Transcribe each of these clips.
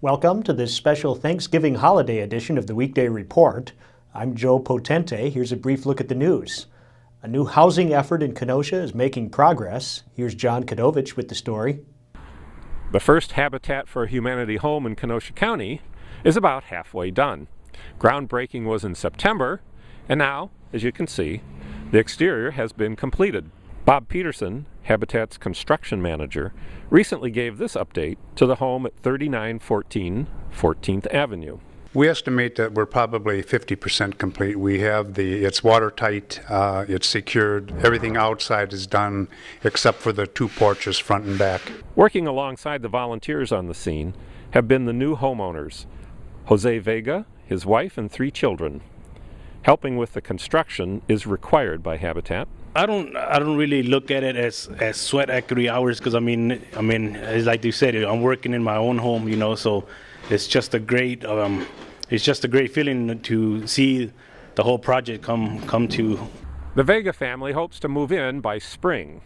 Welcome to this special Thanksgiving holiday edition of the Weekday Report. I'm Joe Potente. Here's a brief look at the news. A new housing effort in Kenosha is making progress. Here's John Kadovich with the story. The first Habitat for Humanity home in Kenosha County is about halfway done. Groundbreaking was in September, and now, as you can see, the exterior has been completed. Bob Peterson, Habitat's construction manager, recently gave this update to the home at 3914 14th Avenue. We estimate that we're probably 50% complete. We have it's watertight, it's secured, everything outside is done except for the two porches front and back. Working alongside the volunteers on the scene have been the new homeowners, Jose Vega, his wife, and 3 children. Helping with the construction is required by Habitat. I don't really look at it as sweat equity hours because I mean, as like you said, I'm working in my own home, so it's just a great feeling to see the whole project come to. The Vega family hopes to move in by spring.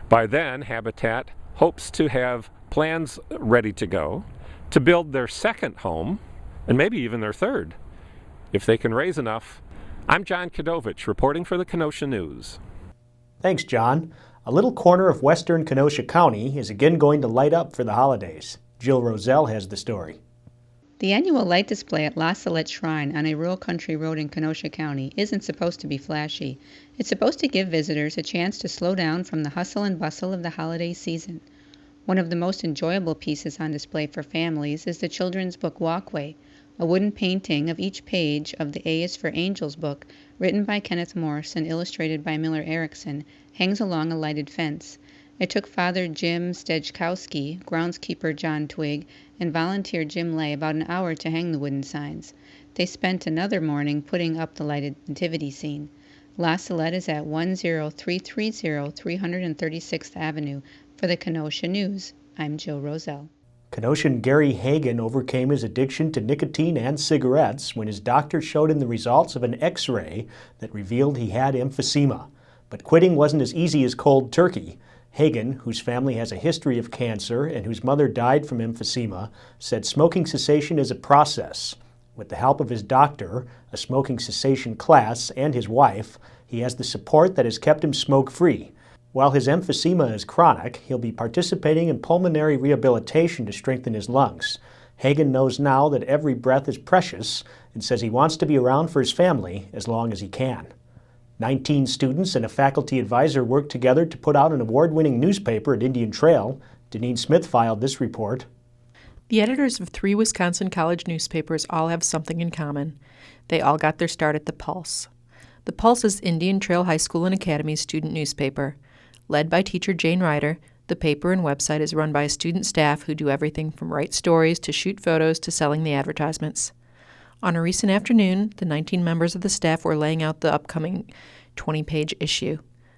By then, Habitat hopes to have plans ready to go to build their second home and maybe even their third, if they can raise enough. I'm John Kadovich, reporting for the Kenosha News. Thanks, John. A little corner of western Kenosha County is again going to light up for the holidays. Jill Roselle has the story. The annual light display at La Salette Shrine on a rural country road in Kenosha County isn't supposed to be flashy. It's supposed to give visitors a chance to slow down from the hustle and bustle of the holiday season. One of the most enjoyable pieces on display for families is the children's book Walkway, a wooden painting of each page of the A is for Angels book, written by Kenneth Morse and illustrated by Miller Erickson, hangs along a lighted fence. It took Father Jim Stejkowski, groundskeeper John Twig, and volunteer Jim Lay about an hour to hang the wooden signs. They spent another morning putting up the lighted nativity scene. La Salette is at 10330 336th Avenue. For the Kenosha News, I'm Jill Roselle. Kenoshan Gary Hagen overcame his addiction to nicotine and cigarettes when his doctor showed him the results of an X-ray that revealed he had emphysema. But quitting wasn't as easy as cold turkey. Hagen, whose family has a history of cancer and whose mother died from emphysema, said smoking cessation is a process. With the help of his doctor, a smoking cessation class, and his wife, he has the support that has kept him smoke-free. While his emphysema is chronic, he'll be participating in pulmonary rehabilitation to strengthen his lungs. Hagen knows now that every breath is precious and says he wants to be around for his family as long as he can. 19 students and a faculty advisor worked together to put out an award-winning newspaper at Indian Trail. Deneen Smith filed this report. The editors of 3 Wisconsin college newspapers all have something in common. They all got their start at the Pulse. The Pulse is Indian Trail High School and Academy's student newspaper. Led by teacher Jane Ryder, the paper and website is run by a student staff who do everything from write stories to shoot photos to selling the advertisements. On a recent afternoon, the 19 members of the staff were laying out the upcoming 20-page issue.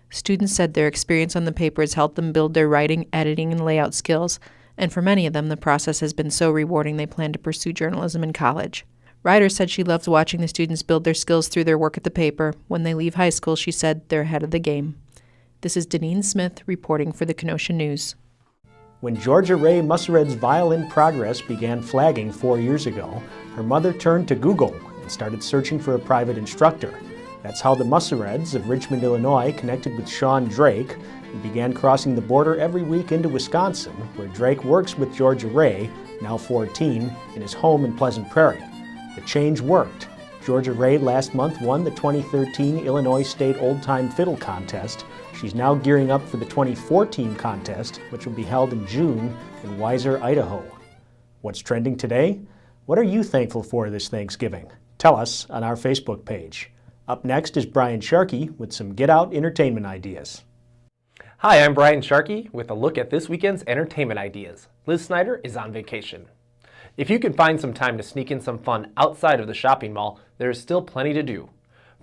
Students said their experience on the paper has helped them build their writing, editing, and layout skills, and for many of them, the process has been so rewarding they plan to pursue journalism in college. Ryder said she loves watching the students build their skills through their work at the paper. When they leave high school, she said they're ahead of the game. This is Deneen Smith reporting for the Kenosha News. When Georgia Ray Mussered's violin progress began flagging 4 years ago, her mother turned to Google and started searching for a private instructor. That's how the Mussereds of Richmond, Illinois connected with Sean Drake and began crossing the border every week into Wisconsin, where Drake works with Georgia Ray, now 14, in his home in Pleasant Prairie. The change worked. Georgia Ray last month won the 2013 Illinois State Old Time Fiddle Contest. She's now gearing up for the 2014 contest, which will be held in June in Weiser, Idaho. What's trending today? What are you thankful for this Thanksgiving? Tell us on our Facebook page. Up next is Brian Sharkey with some Get Out entertainment ideas. Hi, I'm Brian Sharkey with a look at this weekend's entertainment ideas. Liz Snyder is on vacation. If you can find some time to sneak in some fun outside of the shopping mall, there is still plenty to do.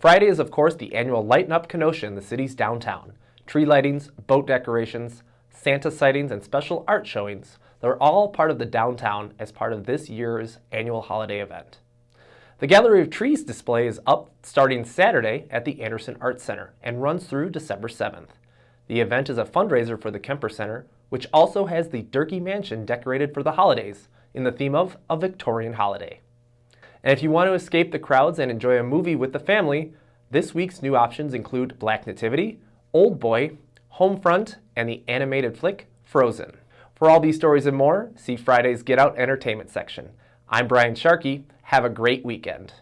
Friday is, of course, the annual Lighten Up Kenosha in the city's downtown. Tree lightings, boat decorations, Santa sightings, and special art showings, they're all part of the downtown as part of this year's annual holiday event. The Gallery of Trees display is up starting Saturday at the Anderson Arts Center and runs through December 7th. The event is a fundraiser for the Kemper Center, which also has the Durkee Mansion decorated for the holidays in the theme of a Victorian holiday. And if you want to escape the crowds and enjoy a movie with the family, this week's new options include Black Nativity, Old Boy, Homefront, and the animated flick Frozen. For all these stories and more, see Friday's Get Out Entertainment section. I'm Brian Sharkey. Have a great weekend.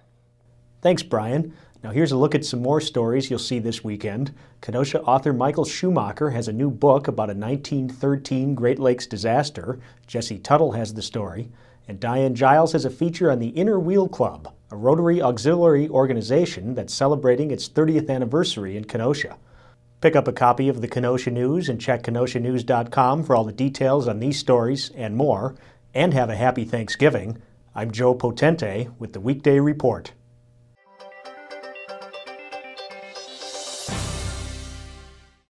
Thanks, Brian. Now here's a look at some more stories you'll see this weekend. Kenosha author Michael Schumacher has a new book about a 1913 Great Lakes disaster. Jesse Tuttle has the story. And Diane Giles has a feature on the Inner Wheel Club, a Rotary auxiliary organization that's celebrating its 30th anniversary in Kenosha. Pick up a copy of the Kenosha News and check kenoshanews.com for all the details on these stories and more. And have a happy Thanksgiving. I'm Joe Potente with the Weekday Report.